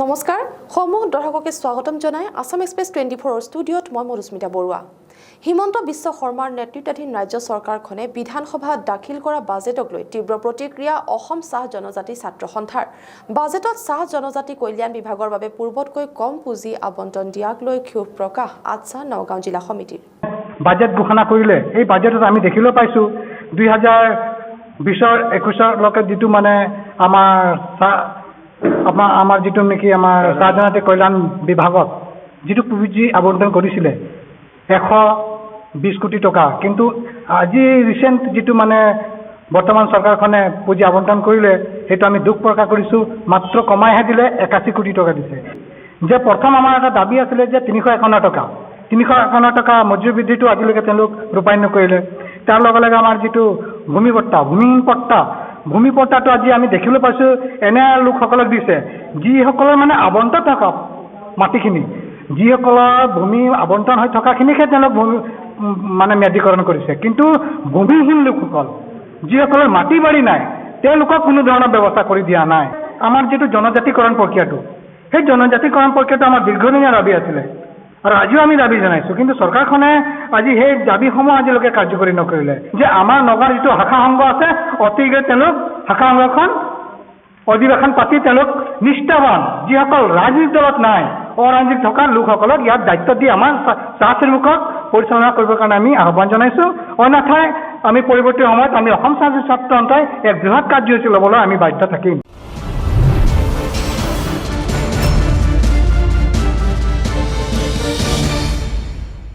নমস্কাৰ সমূহ দৰ্শককে স্বাগতম জনাই আসাম এক্সপ্ৰেছ 24 ষ্টুডিঅ'ত মই মধুস্মিতা বৰুৱা। হিমন্ত বিশ্ব শৰ্মাৰ নেতৃত্বাধীন ৰাজ্য চৰকাৰখনে বিধানসভাত দাখিল কৰা বাজেটক লৈ তীব্ৰ প্ৰতিক্ৰিয়া অসম চাহ জনজাতি ছাত্ৰ সন্থাৰ। বাজেটত চাহ জনজাতি কল্যাণ বিভাগৰ বাবে পূৰ্বতকৈ কম পুঁজি আবণ্টন দিয়াক লৈ ক্ষোভ প্ৰকাশ আটছা নগাঁও জিলা সমিতিৰ। বাজেট ঘোষণা কৰিলে এই বাজেটত আমি দেখিবলৈ পাইছোঁ 2020-21লৈকে যিটো মানে আমাৰ যিটো নেকি আমাৰ চাহ জনজাতি কল্যাণ বিভাগত যিটো পুঁজি আবণ্টন কৰিছিলে 120 কোটি টকা, কিন্তু আজি ৰিচেণ্ট যিটো মানে বৰ্তমান চৰকাৰখনে পুঁজি আবণ্টন কৰিলে সেইটো আমি দুখ প্ৰকাশ কৰিছোঁ। মাত্ৰ কমাইহে দিলে 81 কোটি টকা দিছে। যে প্ৰথম আমাৰ এটা দাবী আছিলে যে 351 টকা মজুৰি বৃদ্ধিটো আজিলৈকে তেওঁলোক ৰূপায়ণ নকৰিলে। তাৰ লগে লগে আমাৰ যিটো ভূমি পট্টাটো আজি আমি দেখিবলৈ পাইছোঁ এনে লোকসকলক দিছে যিসকলৰ মানে আবণ্টন থকা মাটিখিনি, যিসকলৰ ভূমি আবণ্টন হৈ থকাখিনিকহে তেওঁলোক ভূমি মানে ম্যাদীকৰণ কৰিছে, কিন্তু ভূমিহীন লোকসকল যিসকলৰ মাটি বাৰী নাই তেওঁলোকক কোনো ধৰণৰ ব্যৱস্থা কৰি দিয়া নাই। আমাৰ যিটো জনজাতিকৰণ প্ৰক্ৰিয়াটো সেই জনজাতিকৰণ প্ৰক্ৰিয়াটো আমাৰ দীৰ্ঘদিনীয়া দাবী আছিলে আৰু আজিও আমি দাবী জনাইছোঁ, কিন্তু চৰকাৰখনে আজি সেই দাবীসমূহ আজিলৈকে কাৰ্যকৰী নকৰিলে। যে আমাৰ নগাঁৱৰ যিটো শাখা সংঘ আছে অতি শীঘ্ৰে তেওঁলোক শাখা সংঘখন অধিৱেশন পাতি তেওঁলোক নিষ্ঠাবান যিসকল ৰাজনীতিক দলত নাই অৰাজনীতিক থকা লোকসকলক ইয়াত দায়িত্ব দি আমাৰ চাহ শ্ৰমিকক পৰিচালনা কৰিবৰ কাৰণে আমি আহ্বান জনাইছোঁ। অন্যথাই আমি পৰৱৰ্তী সময়ত আমি অসম চাহ ছাত্ৰ সন্থাই এক বৃহৎ কাৰ্যসূচী ল'বলৈ আমি বাধ্য থাকিম।